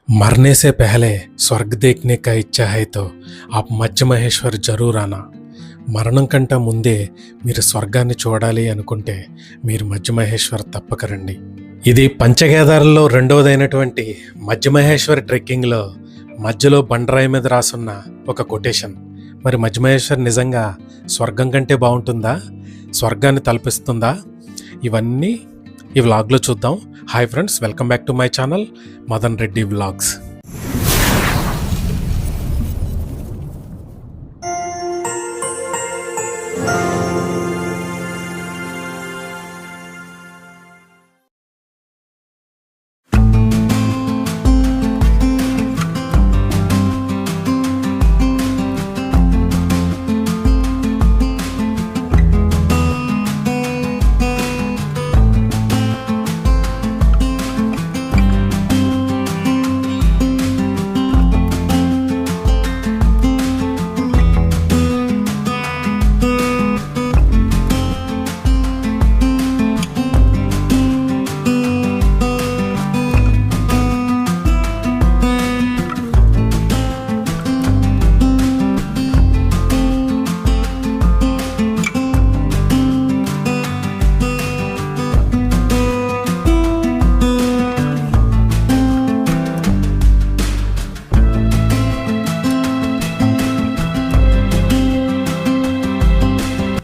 मरने से पहले स्वर्ग देखने का इच्छा है तो आप మధ్య మహేశ్వర్ జరూర్ ఆనా. మరణం కంటే ముందే మీరు స్వర్గాన్ని చూడాలి అనుకుంటే మీరు మధ్య మహేశ్వర్ తప్పక రండి. ఇది పంచకేదారుల్లో రెండవదైనటువంటి మధ్య మహేశ్వర్ ట్రెక్కింగ్లో మధ్యలో బండరాయి మీద రాసున్న ఒక కొటేషన్. మరి మధ్య మహేశ్వర్ నిజంగా స్వర్గం కంటే బాగుంటుందా, స్వర్గాన్ని తలపిస్తుందా? ఇవన్నీ ఈ వ్లాగ్లో చూద్దాం. Hi friends, welcome back to my channel Madan Reddy vlogs.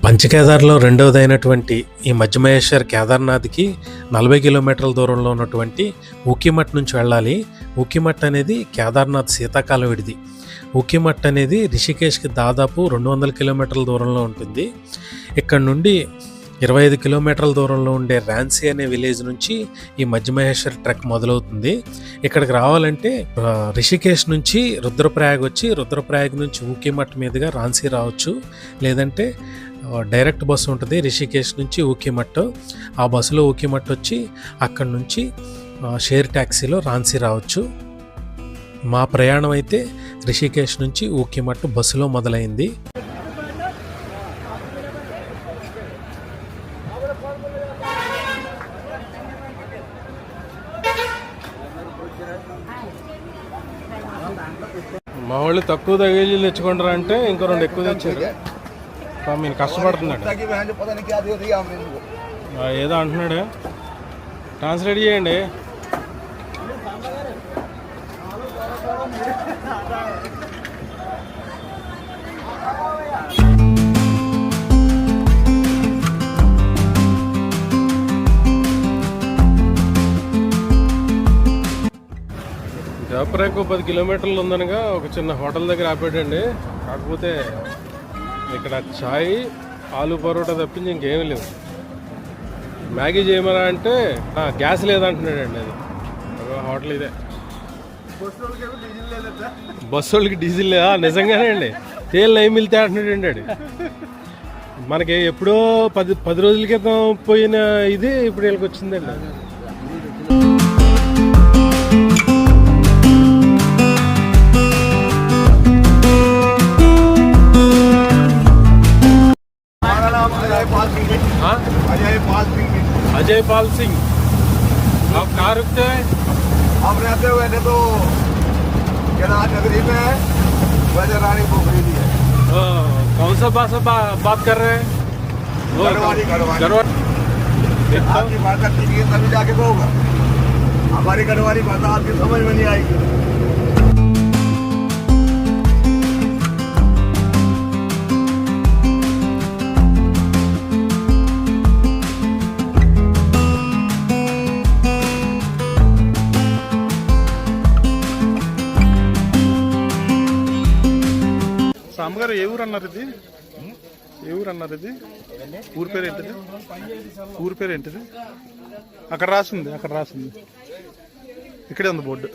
పంచకేదార్లో రెండవదైనటువంటి ఈ మధ్య మహేశ్వర్ కేదార్నాథ్కి 40 కిలోమీటర్ల దూరంలో ఉన్నటువంటి ఊకిమఠ్ నుంచి వెళ్ళాలి. ఊకిమఠ్ అనేది కేదార్నాథ్ శీతాకాలం విడిది. ఊకిమఠ్ అనేది రిషికేష్కి దాదాపు 200 కిలోమీటర్ల దూరంలో ఉంటుంది. ఇక్కడ నుండి 25 కిలోమీటర్ల దూరంలో ఉండే రాన్సీ అనే విలేజ్ నుంచి ఈ మధ్య మహేశ్వర్ ట్రెక్ మొదలవుతుంది. ఇక్కడికి రావాలంటే రిషికేష్ నుంచి రుద్రప్రయాగ్ వచ్చి రుద్రప్రయాగ్ నుంచి ఊకిమఠ్ మీదుగా రాన్సీ రావచ్చు. లేదంటే డైరెక్ట్ బస్సు ఉంటుంది రిషికేష్ నుంచి ఊకిమఠ్. ఆ బస్సులో ఊకిమఠ్ వచ్చి అక్కడి నుంచి షేర్ ట్యాక్సీలో రాన్సీ రావచ్చు. మా ప్రయాణం అయితే రిషికేష్ నుంచి ఊకిమఠ్ బస్సులో మొదలైంది. మా వాళ్ళు తక్కువ తగిలి తెచ్చుకుంటారా అంటే ఇంకో 2 ఎక్కువ తెచ్చారు. మీరు కష్టపడుతున్నాడు ఏదో అంటున్నాడు. ట్రాన్స్లేట్ చేయండి. జయపురకు 10 కిలోమీటర్లు ఉందనగా ఒక చిన్న హోటల్ దగ్గర ఆపాడండి. కాకపోతే ఇక్కడ చాయ్, ఆలు పరోటా తప్పించి ఇంకేమీ లేవు. మ్యాగీ చేయమరా అంటే గ్యాస్ లేదంటున్నాడండి. అది హోటల్ ఇదే. బస్సు వాళ్ళకి డీజిల్ లేదా? నిజంగానే అండి. తేలు నై మిల్తే అంటున్నాడండి అది. మనకి ఎప్పుడో 10 రోజుల క్రితం పోయిన ఇది ఇప్పుడు వీళ్ళకి వచ్చిందండి. अजय पाल सिंह। आप कहाँ रुकते हैं? हम रहते हुए थे तो केदार नगरी में है, वैसे रानी पोखरी भी है। कौन सा भाषा बात कर रहे हैं? गढ़वाली। आपकी भाषा ठीक है तभी जाके होगा. हमारी गढ़वाली भाषा आपकी समझ में नहीं आएगी. అమ్మగారు ఏ ఊరు అన్నారు ఇది? ఏ ఊరు అన్నారు ఇది? ఊరి పేరు ఏంటిది? ఊరి పేరు ఏంటిది? అక్కడ రాసింది, అక్కడ రాసింది. ఇక్కడే ఉంది బోర్డు.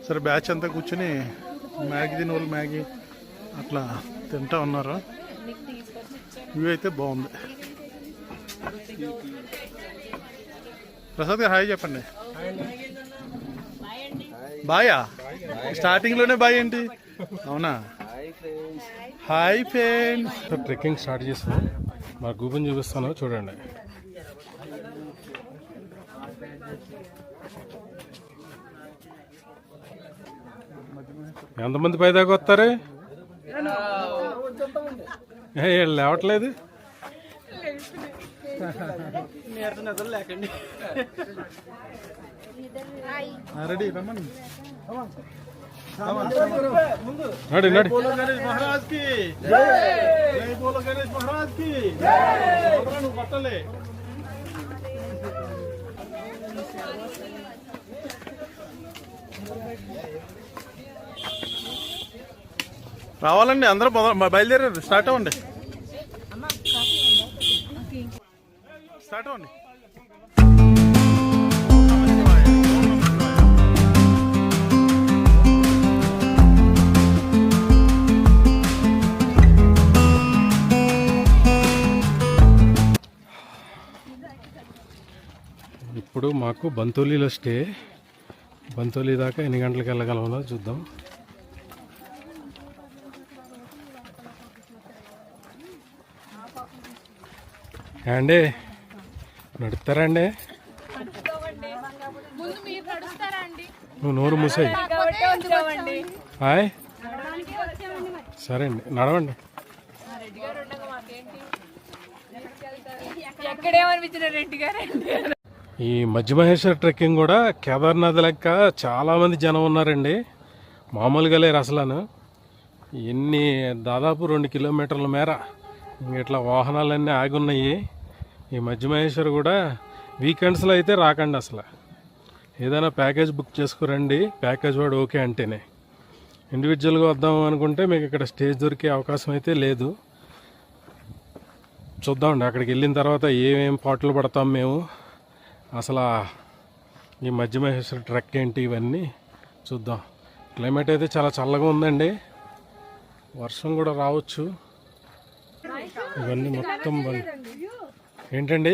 సరే, బ్యాచ్ అంతా కూర్చొని మ్యాగీ తిన వాళ్ళు మ్యాగీ అట్లా తింటా ఉన్నారు. వ్యూ అయితే బాగుంది. ప్రసాద్ గారు హాయ్ చెప్పండి. బాయా? స్టార్టింగ్లోనే బాయ్ ఏంటి? అవునా? Hi friends. ట్రెక్కింగ్ స్టార్ట్ చేసాం. మా గూగుల్ చూపిస్తాను చూడండి. ఎంతమంది పైదాకా వస్తారు? వీళ్ళు లేవట్లేదు. రెడీ రమ్మని నడి నడి. గణేష్ మహారాజ్ కి బోలో గణేష్ మహారాజ్ కి నువ్వు పట్టలే. రావాలండి అందరూ బయలుదేరారు. స్టార్ట్ అవ్వండి, స్టార్ట్ అవ్వండి. ఇప్పుడు మాకు బంతోలీలో స్టే. బంతోలీ దాకా ఎన్ని గంటలకు వెళ్ళగలమో చూద్దాం. అండి నడుస్తారండి? నువ్వు నోరు మూసాయి. హాయ్, సరే అండి నడవండి. ఈ మధ్యమహేశ్వర్ ట్రెక్కింగ్ కూడా కేదార్నాథ్ లెక్క చాలామంది జనం ఉన్నారండి, మామూలుగా లేరు అసలు. ఎన్ని దాదాపు 2 కిలోమీటర్ల మేర ఇట్లా వాహనాలన్నీ ఆగి ఉన్నాయి. ఈ మధ్యమహేశ్వర్ కూడా వీకెండ్స్లో అయితే రాకండి అసలు. ఏదైనా ప్యాకేజ్ బుక్ చేసుకురండి, ప్యాకేజ్ వాడు ఓకే అంటేనే. ఇండివిజువల్గా వద్దాం అనుకుంటే మీకు ఇక్కడ స్టేజ్ దొరికే అవకాశం అయితే లేదు. చూద్దామండి అక్కడికి వెళ్ళిన తర్వాత ఏమేం పాటలు పడతాం మేము, అసలు ఈ మధ్యమహేశ్వర్ ట్రెక్ ఏంటి, ఇవన్నీ చూద్దాం. క్లైమేట్ అయితే చాలా చల్లగా ఉందండి, వర్షం కూడా రావచ్చు. ఇవన్నీ మొత్తం ఏంటండి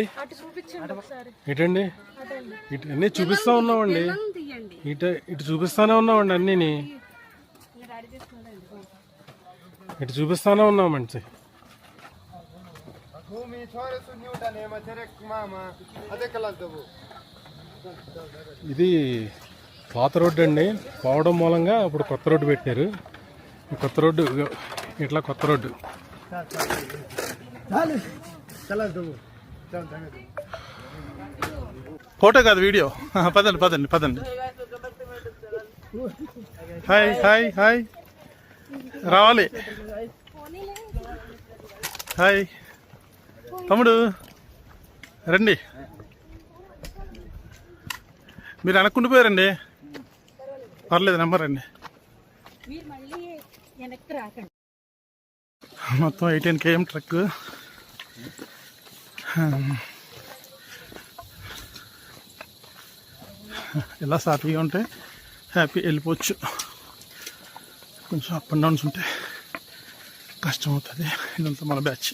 ఏంటండి ఇటు అన్నీ చూపిస్తూ ఉన్నామండి, ఇటు చూపిస్తూనే ఉన్నామండి, అన్నీని ఇటు చూపిస్తూనే ఉన్నామండి. ఇది పాత రోడ్డు అండి, పోవడం మూలంగా ఇప్పుడు కొత్త రోడ్డు పెట్టారు. కొత్త రోడ్డు ఇట్లా కొత్త రోడ్డు. ఫోటో కాదు వీడియో. పదండి పదండి పదండి. హాయ్ హాయ్ హాయ్, రావాలి. హాయ్ తమ్ముడు, రండి. మీరు అనుకుంటుపోయారండి, పర్లేదు నెంబర్ రండి. మొత్తం 18 km ట్రక్. ఇలా సాఫీగా ఉంటే హ్యాపీ వెళ్ళిపోవచ్చు. కొంచెం అప్ అండ్ డౌన్స్ ఉంటే కష్టం అవుతుంది. ఇదంతా మన బ్యాచ్.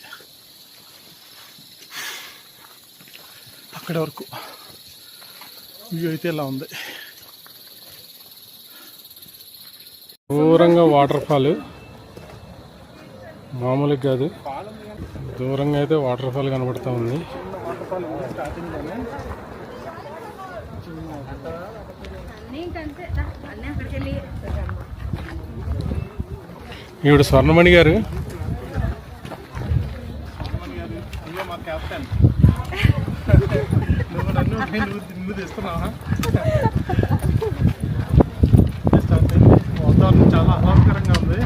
అక్కడి వరకు వ్యూ అయితే ఇలా ఉంది. దూరంగా వాటర్ ఫాల్, మామూలుగా కాదు, దూరంగా అయితే వాటర్ ఫాల్ కనబడుతూ ఉంది. ఈవిడ స్వర్ణమణి గారు, మా క్యాప్టెన్. నువ్వు తెస్తున్నావా? వాతావరణం చాలా ఆహ్లాదకరంగా ఉంది.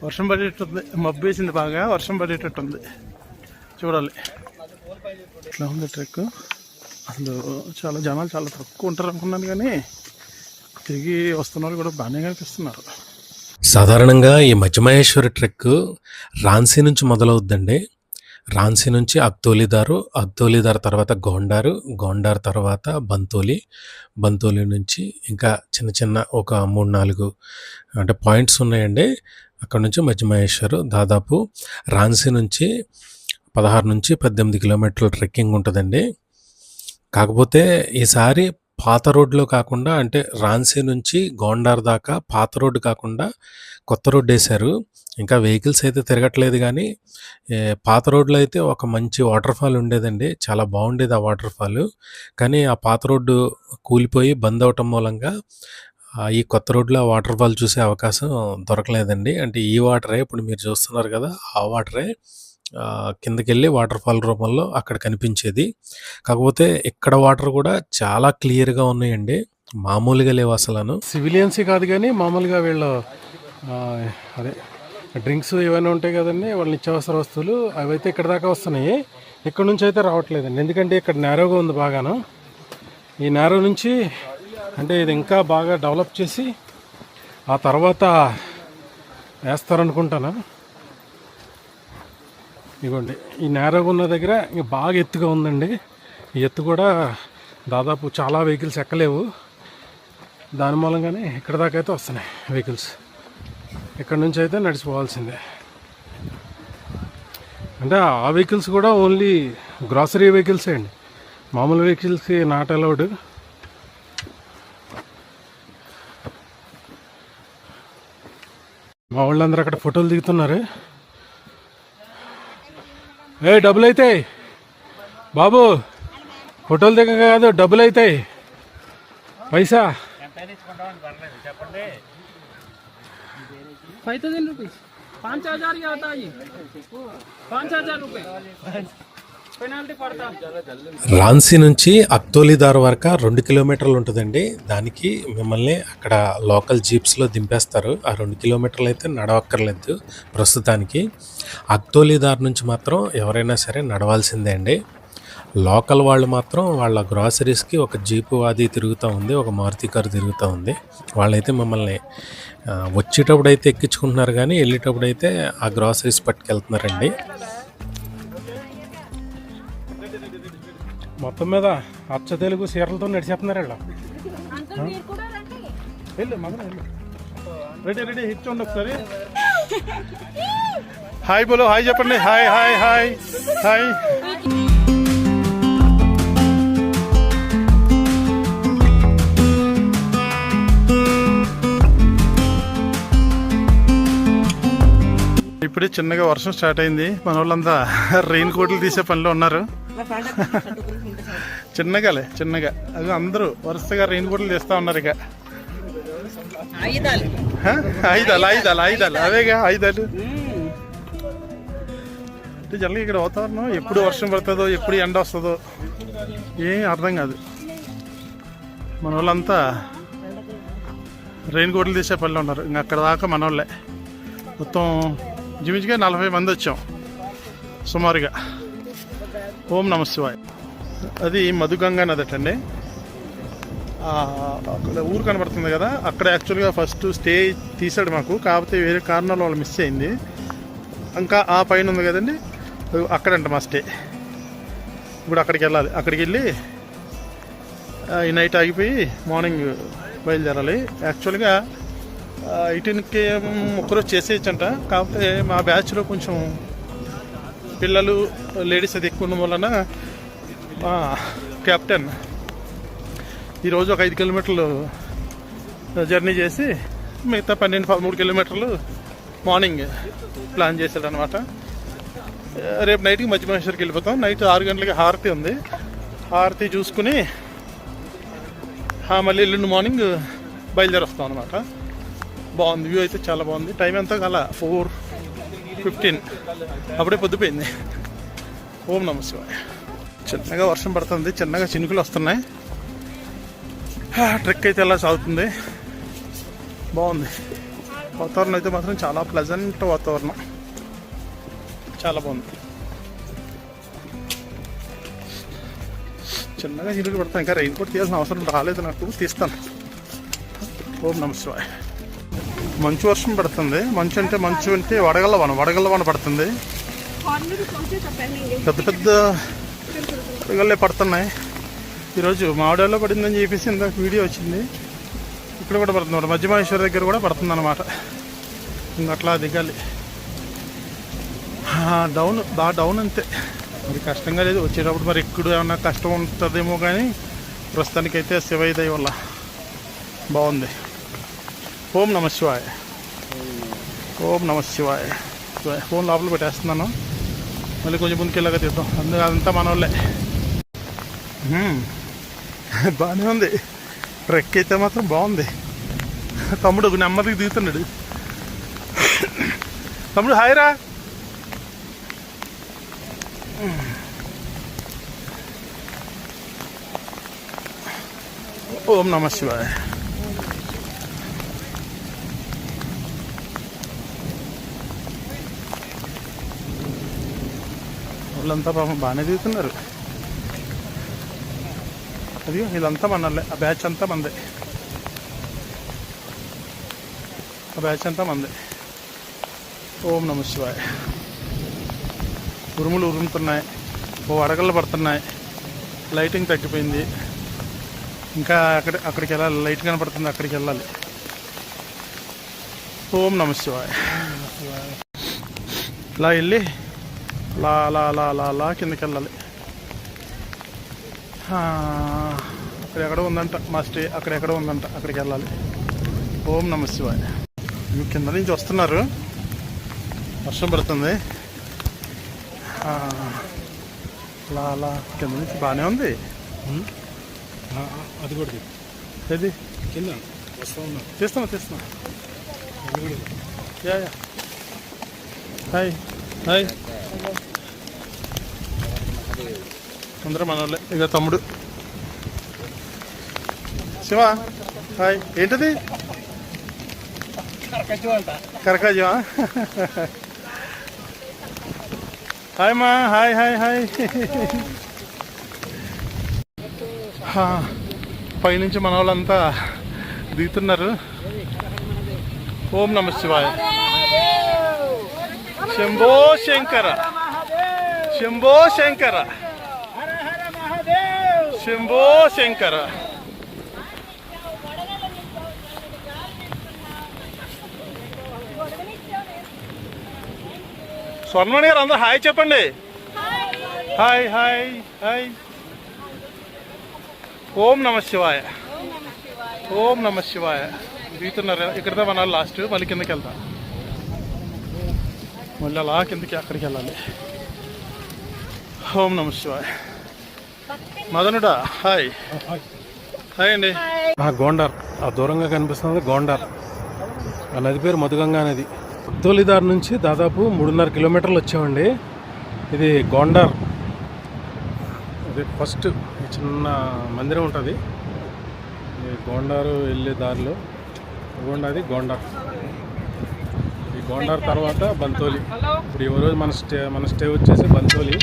వర్షం పడేటట్టుంది, మబ్బు వేసింది బాగా, వర్షం పడేటట్టుంది. చూడాలి ఇట్లా ఉంది ట్రెక్. అసలు చాలా జనాలు చాలా తక్కువ ఉంటారు అనుకున్నాను, కానీ తిరిగి వస్తున్న వాళ్ళు కూడా బాగానే కనిపిస్తున్నారు. సాధారణంగా ఈ మధ్యమహేశ్వర్ ట్రెక్ రాన్సీ నుంచి మొదలవుద్దండి. రాన్సీ నుంచి అక్తోలిదారు, అక్తోలిదార్ తర్వాత గోండారు, గోండార్ తర్వాత బంతోలి, బంతోలి నుంచి ఇంకా చిన్న చిన్న ఒక 3-4 అంటే పాయింట్స్ ఉన్నాయండి. అక్కడ నుంచి మధ్యమహేశ్వర్ దాదాపు రాన్సీ నుంచి 16 నుంచి 18 కిలోమీటర్ల ట్రెక్కింగ్ ఉంటుందండి. కాకపోతే ఈసారి పాత రోడ్లో కాకుండా, అంటే రాన్సీ నుంచి గోండార్ దాకా పాత రోడ్డు కాకుండా కొత్త రోడ్డు వేశారు. ఇంకా వెహికల్స్ అయితే తిరగట్లేదు కానీ పాత రోడ్లో అయితే ఒక మంచి వాటర్ ఫాల్ ఉండేదండి. చాలా బాగుండేది ఆ వాటర్ ఫాల్. కానీ ఆ పాత రోడ్డు కూలిపోయి బంద్ అవటం మూలంగా ఈ కొత్త రోడ్లో వాటర్ ఫాల్ చూసే అవకాశం దొరకలేదండి. అంటే ఈ వాటరే ఇప్పుడు మీరు చూస్తున్నారు కదా, ఆ వాటరే కిందకెళ్ళి వాటర్ ఫాల్ రూపంలో అక్కడ కనిపించేది. కాకపోతే ఇక్కడ వాటర్ కూడా చాలా క్లియర్గా ఉన్నాయండి, మామూలుగా లేవు అసలను. సివిలియన్సే కాదు కానీ మామూలుగా వీళ్ళు అదే డ్రింక్స్ ఏమైనా ఉంటాయి కదండి, వాళ్ళ నిత్యావసర వస్తువులు అవైతే ఇక్కడ దాకా వస్తున్నాయి. ఇక్కడ నుంచి అయితే రావట్లేదండి, ఎందుకంటే ఇక్కడ నేరోగా ఉంది బాగాను. ఈ నేరో నుంచి అంటే ఇది ఇంకా బాగా డెవలప్ చేసి ఆ తర్వాత వేస్తారనుకుంటాను. ఇదిగోండి ఈ నేరోగా ఉన్న దగ్గర ఇంక బాగా ఎత్తుగా ఉందండి. ఈ ఎత్తు కూడా దాదాపు చాలా వెహికల్స్ ఎక్కలేవు. దాని మూలంగానే ఇక్కడ దాకా అయితే వస్తున్నాయి వెహికల్స్. ఇక్కడ నుంచి అయితే నడిచిపోవాల్సిందే. అంటే ఆ వెహికల్స్ కూడా ఓన్లీ గ్రాసరీ వెహికల్సే అండి, మామూలు వెహికల్స్కి నాట్ అలౌడ్. మా వాళ్ళందరూ అక్కడ ఫోటోలు దిగుతున్నారు. డబ్బులు అవుతాయి బాబు, ఫోటోలు దిగ కాదు, డబ్బులు అవుతాయి, పైసా 5,000 रुपीज 5,000 ही आता है, 5,000 रुपये पेनल्टी पड़ता। రాన్సీ నుంచి అక్తోలిదార్ వరకు 2 కిలోమీటర్లు ఉంటుందండి. దానికి మిమ్మల్ని అక్కడ లోకల్ జీప్స్లో దింపేస్తారు. ఆ 2 కిలోమీటర్లు అయితే నడవక్కర్లేదు ప్రస్తుతానికి. అక్తోలిదార్ నుంచి మాత్రం ఎవరైనా సరే నడవాల్సిందే అండి. లోకల్ వాళ్ళు మాత్రం వాళ్ళ గ్రాసరీస్కి ఒక జీపు అది తిరుగుతూ ఉంది, ఒక మారుతి కారు తిరుగుతూ ఉంది. వాళ్ళైతే మిమ్మల్ని వచ్చేటప్పుడు అయితే ఎక్కించుకుంటున్నారు కానీ వెళ్ళేటప్పుడు అయితే ఆ గ్రాసరీస్ పట్టుకెళ్తున్నారండి. మొత్తం మీద అచ్చ తెలుగు సీరలతో నడిచేస్తున్నారు వీళ్ళు. వెళ్ళు మగన వెళ్ళు, రెడీ రెడీ ఇచ్చండి ఒకసారి. హాయ్ బోలో, హాయ్ చెప్పండి. Hi hi hi hi. ఇప్పుడే చిన్నగా వర్షం స్టార్ట్ అయింది. మన వాళ్ళంతా రెయిన్ కోట్లు తీసే పనిలో ఉన్నారు. చిన్నగాలే చిన్నగా అది అందరూ వరుసగా రెయిన్ కోట్లు తీస్తా ఉన్నారు. ఇక ఐదాలు అవేగా ఐదాలు. అంటే జనరల్గా ఇక్కడ వాతావరణం ఎప్పుడు వర్షం పడుతుందో ఎప్పుడు ఎండ వస్తుందో ఏం అర్థం కాదు. మన వాళ్ళంతా రెయిన్ కోట్లు తీసే పనిలో ఉన్నారు. ఇంకా అక్కడ దాకా మన వాళ్ళే మొత్తం జిమిజిగా 40 మంది వచ్చాం సుమారుగా. ఓం నమ శివాయ. అది మధుగంగా నది అటండి. అక్కడ ఊరు కనబడుతుంది కదా, అక్కడ యాక్చువల్గా ఫస్ట్ స్టే తీసాడు మాకు. కాకపోతే వేరే కారణాల వాళ్ళు మిస్ అయింది. ఇంకా ఆ పైన ఉంది కదండి, అక్కడంట మా స్టే. ఇప్పుడు అక్కడికి వెళ్ళాలి. అక్కడికి వెళ్ళి ఈ నైట్ ఆగిపోయి మార్నింగ్ బయలుదేరాలి. యాక్చువల్గా 18కి ఒక్కరోజు చేసేయచ్చంట. కాకపోతే మా బ్యాచ్లో కొంచెం పిల్లలు లేడీస్ అది ఎక్కువ ఉన్న వలన మా కెప్టెన్ ఈరోజు ఒక 5 కిలోమీటర్లు జర్నీ చేసి మిగతా 12-13 కిలోమీటర్లు మార్నింగ్ ప్లాన్ చేశాడు అనమాట. రేపు నైట్కి మధ్యమహేశ్వర్కి వెళ్ళిపోతాం. నైట్ 6 గంటలకి హారతి ఉంది. హారతి చూసుకుని మళ్ళీ ఎల్లుండి మార్నింగ్ బయలుదేరి వస్తాం అనమాట. బాగుంది, వ్యూ అయితే చాలా బాగుంది. టైం ఎంత కాల 4:15, అప్పుడే పొద్దుపోయింది. ఓం నమ శివాయ. చిన్నగా వర్షం పడుతుంది, చిన్నగా చినుకులు వస్తున్నాయి. ట్రెక్ అయితే ఎలా సాగుతుంది, బాగుంది. వాతావరణం అయితే మాత్రం చాలా ప్లెజెంట్ వాతావరణం, చాలా బాగుంది. చిన్నగా చినుకులు పడతాయి. ఇంకా రెయిన్ కోట్ తీయాల్సిన అవసరం రాలేదు నాకు, తీస్తాను. ఓం నమ శివాయ. మంచు వర్షం పడుతుంది. మంచు అంటే వడగళ్ళ వాన పడుతుంది. పెద్ద పెద్ద వడగళ్ళే పడుతున్నాయి. ఈరోజు మామిడాల్లో పడిందని చెప్పేసి ఇందాక వీడియో వచ్చింది. ఇక్కడ కూడా పడుతుంది, మధ్యమహేశ్వర్ దగ్గర కూడా పడుతుంది అనమాట. ఇంకా అట్లా దిగాలి. డౌన్ బాగా డౌన్ అంతే, మరి కష్టంగా లేదు. వచ్చేటప్పుడు మరి ఎప్పుడు ఏమన్నా కష్టం ఉంటుందేమో కానీ ప్రస్తుతానికైతే శివయ్య దయ వల్ల బాగుంది. ఓం నమ శివాయ. ఓం నమ శివాయ. ఫోన్ లోపల పెట్టేస్తున్నాను, మళ్ళీ కొంచెం ముందుకెళ్ళగా తీద్దాం. అదంతా మన వాళ్ళే. బాగానే ఉంది, ట్రెక్ అయితే మాత్రం బాగుంది. తమ్ముడు నెమ్మదికి దిగుతున్నాడు. తమ్ముడు హాయ్ రా. ఓం నమ శివాయ. వాళ్ళంతా పాపం బాగానే దిగుతున్నారు. అది వీళ్ళంతా మనలే, ఆ బ్యాచ్ అంతా మందే, ఆ బ్యాచ్ అంతా మందే. ఓం నమ శివాయ. ఉరుములు ఉరుముతున్నాయి, ఓ అడగళ్ళు పడుతున్నాయి. లైటింగ్ తగ్గిపోయింది. ఇంకా అక్కడికి వెళ్ళాలి, లైట్ కనపడుతుంది, అక్కడికి వెళ్ళాలి. ఓం నమ శివాయ. ఇలా వెళ్ళి లా లా లా లా లా కిందకి వెళ్ళాలి. అక్కడ ఎక్కడో ఉందంట మా స్టే, అక్కడెక్కడో ఉందంట, అక్కడికి వెళ్ళాలి. ఓం నమ శివాయ. కింద నుంచి వస్తున్నారు, వర్షం పడుతుంది. లా లా కింద నుంచి బాగానే ఉంది. అది కూడా ఏది కింద వస్తా ఉన్నా, తీస్తున్నా. Yeah yeah. Hi hi. అందరూ మన వాళ్ళే. ఇక తమ్ముడు శివ హాయ్. ఏంటది? కరకాజా. హాయ్ మా. Hi hi hi. పైనుంచి మన వాళ్ళంతా దిగుతున్నారు. ఓం నమ శివాయ. శంభో శంకర, శంభో శంకర, శంభో శంకర. స్వర్ణమణి గారు అందరూ హాయ్ చెప్పండి. Hi hi hi. ఓం నమ శివాయ. ఓం నమ శివాయ. దిగుతున్నారు. ఇక్కడితో మన లాస్ట్, మళ్ళీ కిందకి వెళ్తాం. మళ్ళీ అలా కిందకి అక్కడికి వెళ్ళాలి. ఓం నమ శివాయ. మదనుడా హాయ్. హాయ్ అండి. గోండార్, ఆ దూరంగా కనిపిస్తుంది గోండార్. ఆ నది పేరు మధుగంగా నది. తొలిదారు నుంచి దాదాపు 3.5 కిలోమీటర్లు వచ్చామండి. ఇది గోండార్. ఇది ఫస్ట్ చిన్న మందిరం ఉంటుంది ఈ గోండారు వెళ్ళే దారిలో. అది గోండార్. ఈ గోండార్ తర్వాత బంతోలి. ఇప్పుడు ఈ రోజు మన స్టే వచ్చేసి బంతోలి.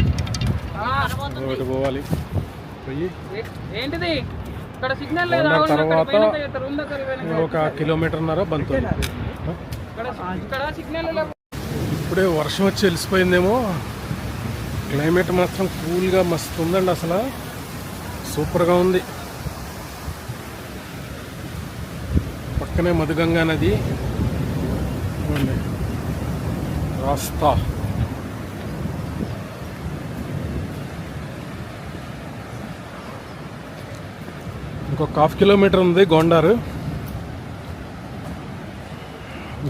ఒకటి పోవాలి. పోయి ఏంటిది ఇక్కడ సిగ్నల్ లేదా? తర్వాత 1 కిలోమీటర్న్నర బంతోలి. ఇక్కడ సిగ్నల్ లేదా? ఇప్పుడే వర్షం వచ్చి వెలిసిపోయిందేమో. క్లైమేట్ మాత్రం కూల్గా మస్తు ఉందండి, అసలు సూపర్గా ఉంది. పక్కనే మధుగంగా నది రాస్తా. ఇంకొక 1/2 కిలోమీటర్ ఉంది గోండారు.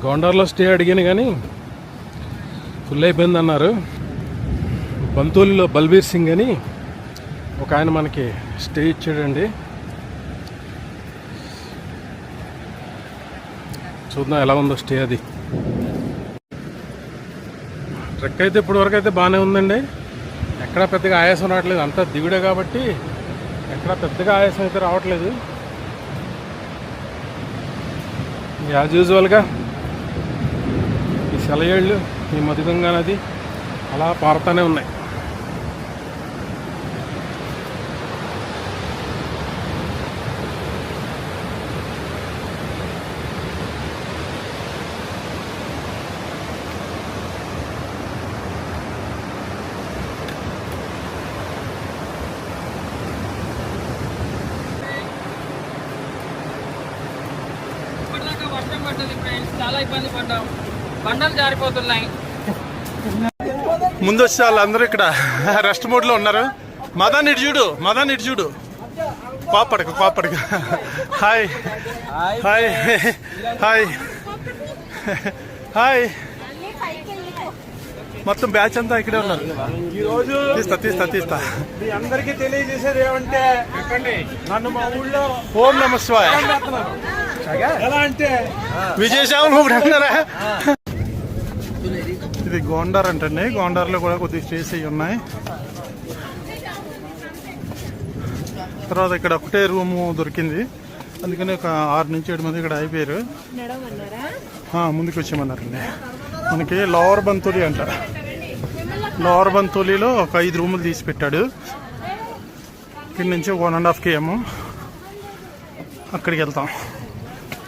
గోండార్లో స్టే అడిగాను కానీ ఫుల్ అయిపోయింది అన్నారు. బంతోలిలో బల్బీర్ సింగ్ అని ఒక ఆయన మనకి స్టే ఇచ్చాడండి. చూద్దాం ఎలా ఉందో స్టే. అది ట్రెక్ అయితే ఇప్పటివరకు అయితే బాగానే ఉందండి. ఎక్కడా పెద్దగా ఆయాసం రావట్లేదు, అంతా దిగుడే కాబట్టి ఎక్కడా పెద్దగా ఆయాసం అయితే రావట్లేదు. యాజ్ యూజువల్గా ఈ సెలయేళ్ళు, ఈ మధుగంగా నది అలా పారుతూనే ఉన్నాయి. ఇప్పటిదాకా వర్షం పడ్డది ఫ్రెండ్స్, చాలా ఇబ్బంది పడ్డాం. బండలు జారిపోతున్నాయి. ముందు వచ్చే వాళ్ళందరూ ఇక్కడ రెస్ట్ మోడ్లో ఉన్నారు. మదన్ ఇటు చూడు, మదన్ ఇటు చూడు. కోపడకు. హాయ్ హాయ్ హాయ్ హాయ్, మొత్తం బ్యాచ్ అంతా ఇక్కడే ఉన్నారు. ఈ రోజు తీస్తా మీ అందరికీ తెలియజేసేది ఏమంటే నన్ను మా ఊళ్ళో ఓం నమ శివాయ. ఎలా అంటే విజయశామలు ఒకటి అన్నారా? ఇది గోండార్ అంటండి. గోండార్లో కూడా కొద్దిగా స్టేస్ అయ్యి ఉన్నాయి. తర్వాత ఇక్కడ ఒకటే రూము దొరికింది, అందుకని ఒక 6 నుంచి 7 మంది ఇక్కడ అయిపోయారు. ముందుకు వచ్చేయమన్నారండి. మనకి లోవర్ బంతోలి అంట. లోవర్ బంతోలిలో ఒక 5 రూములు తీసి పెట్టాడు. ఇక్కడి నుంచి 1.5 km అక్కడికి వెళ్తాం.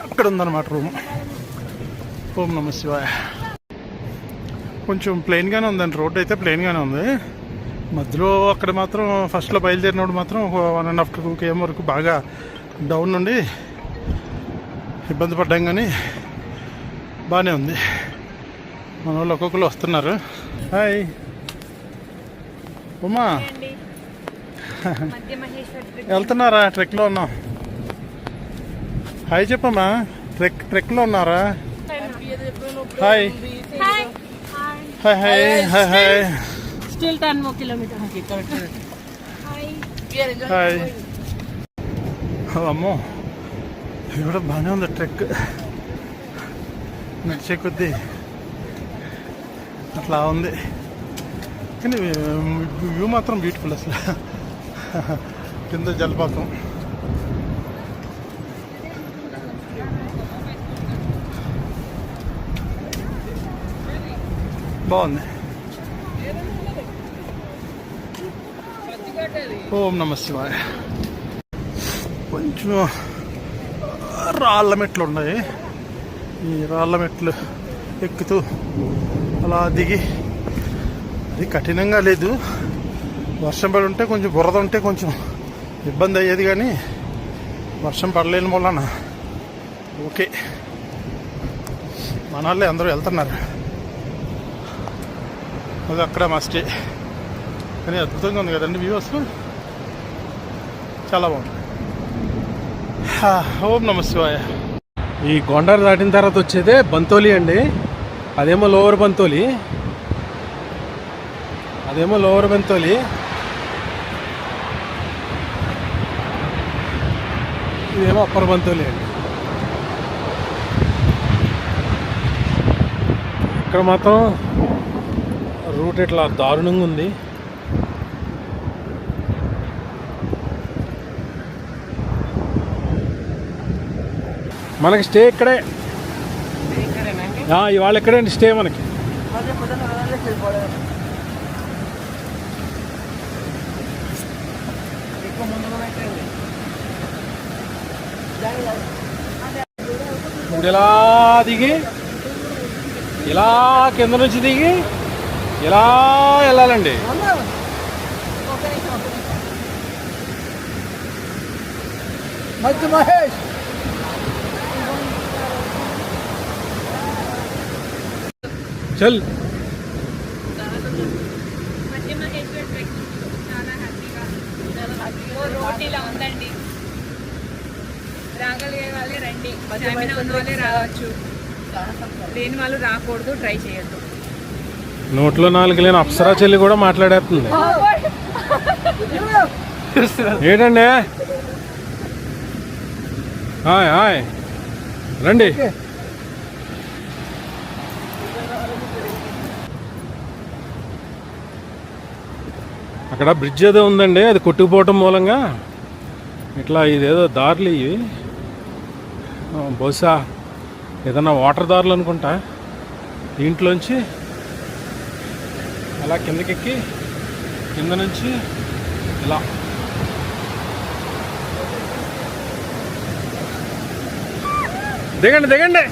అక్కడ ఉందన్నమాట రూమ్. ఓం నమ శివాయ. కొంచెం ప్లెయిన్గానే ఉందండి, రోడ్డు అయితే ప్లెయిన్గానే ఉంది. మధ్యలో అక్కడ మాత్రం ఫస్ట్లో బయలుదేరినప్పుడు మాత్రం 1.5 to 2 km వరకు బాగా డౌన్ నుండి ఇబ్బంది పడ్డాం, కానీ బాగానే ఉంది. మన వాళ్ళు ఒక్కొక్కరు వస్తున్నారు. హాయ్ ఉమా, వెళ్తున్నారా? ట్రెక్లో ఉన్నాం. హాయ్ చెప్పమ్మా. ట్రెక్లో ఉన్నారా? Hi hi hi hi hi. Still 10 more kilometers. Hi. అమ్మో, ఇది కూడా బాగానే ఉంది ట్రెక్. నడిచే కొద్దీ అట్లా ఉంది, కానీ వ్యూ మాత్రం బ్యూటిఫుల్. అసలు కింద జలపాతం. బాగుంది. ఓం నమ శివాయ. కొంచెం రాళ్ళ మెట్లు ఉన్నాయి. ఈ రాళ్ళ మెట్లు ఎక్కుతూ అలా దిగి, అది కఠినంగా లేదు. వర్షం పడి ఉంటే కొంచెం బురద ఉంటే కొంచెం ఇబ్బంది అయ్యేది, కానీ వర్షం పడలేని వలన ఓకే. మన వాళ్ళే అందరూ వెళ్తున్నారు. అది అక్కడ మా స్టే, కానీ అద్భుతంగా ఉంది కదండి వ్యూ. అసలు చాలా బాగుంది. ఓం నమ శివాయ. ఈ గోండార్ దాటిన తర్వాత వచ్చేదే బంతోలి అండి. అదేమో లోవర్ బంతోలి, ఇదేమో అప్పర్ బంతోలి అండి. ఇక్కడ మాత్రం రూట్ ఇట్లా దారుణంగా ఉంది. మనకి స్టే ఇక్కడే. ఇవాళ ఇక్కడే అండి స్టే మనకి. ఇప్పుడు ఇలా దిగి, ఇలా కింద నుంచి దిగి ఇలా వెళ్ళాలండి. మహేష్ చల్. రోడ్ ఇలా ఉందండి, రాగలిగే వాళ్ళే రండి, స్టామినా ఉన్న వాళ్ళే రావచ్చు, లేని వాళ్ళు రాకూడదు, ట్రై చేయొద్దు. నోట్లో 4 లేని అప్సరా చెల్లి కూడా మాట్లాడేస్తుంది. ఏంటండి? హాయ్ హాయ్, రండి. అక్కడ బ్రిడ్జ్ ఏదో ఉందండి, అది కొట్టుకుపోవటం మూలంగా ఇట్లా ఇదేదో దారులు ఇవి. బహుశా ఏదన్నా వాటర్ దారులు అనుకుంటా. దీంట్లోంచి అలా కిందకెక్కి కింద నుంచి ఇలా దిగండి.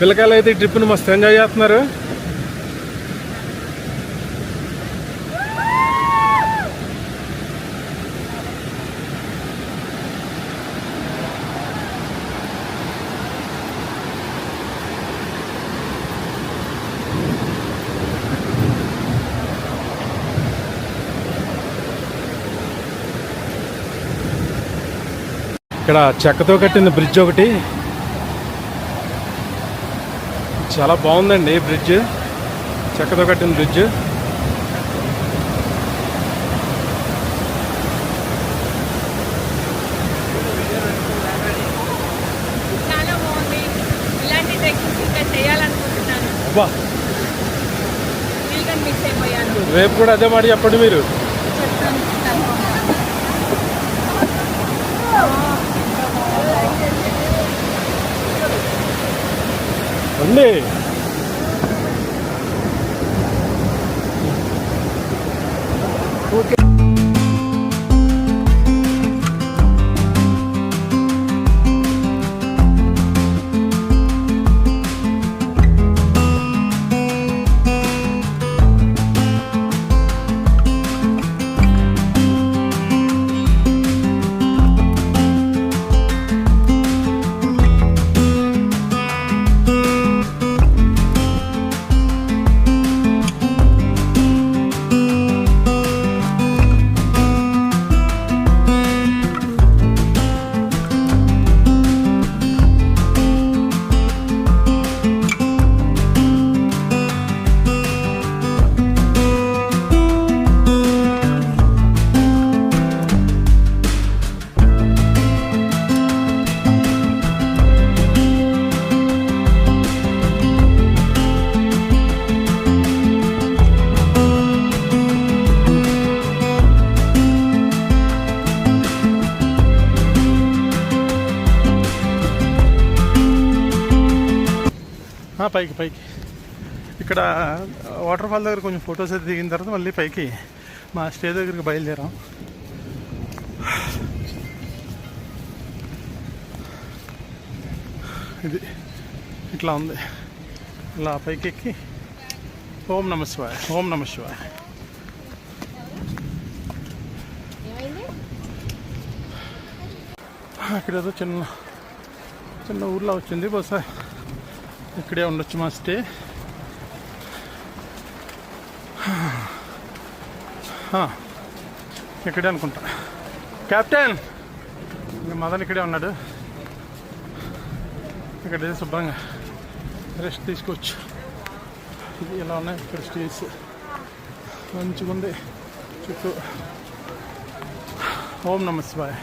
పిల్లకాయలు అయితే ఈ ట్రిప్ని మస్తు ఎంజాయ్ చేస్తున్నారు. ఇక్కడ చెక్కతో కట్టిన బ్రిడ్జ్ ఒకటి, చాలా బాగుందండి బ్రిడ్జ్, చెక్కతో కట్టిన బ్రిడ్జ్. చాలా బాగుంది. ఇలాంటి ట్రెక్కింగ్స్ ఇంకా చేయాలనుకుంటున్నాను. అబ్బా, వీలుగా మిస్ అయిపోయాను. రేపు కూడా అదే మాట చెప్పండి మీరు. చెప్తాను. అండి పైకి పైకి ఇక్కడ వాటర్ ఫాల్ దగ్గర కొంచెం ఫొటోస్ అయితే దిగిన తర్వాత మళ్ళీ పైకి మా స్టే దగ్గరికి బయలుదేరాం. ఇది ఇట్లా ఉంది. ఇలా పైకి ఎక్కి ఓం నమ శివాయ, ఓం నమ శివాయ. ఇక్కడ ఏదో చిన్న చిన్న ఊర్లో వచ్చింది. బహుశా ఇక్కడే ఉండొచ్చు మా స్టే. ఇక్కడే అనుకుంటా. కెప్టెన్ మదన్ ఇక్కడే ఉన్నాడు. ఇక్కడే శుభ్రంగా రెస్ట్ తీసుకోవచ్చు. ఇది ఎలా ఉన్నాయి ఇక్కడ స్టేస్, మంచిగా ఉంది చుట్టూ. ఓం నమ శివాయ.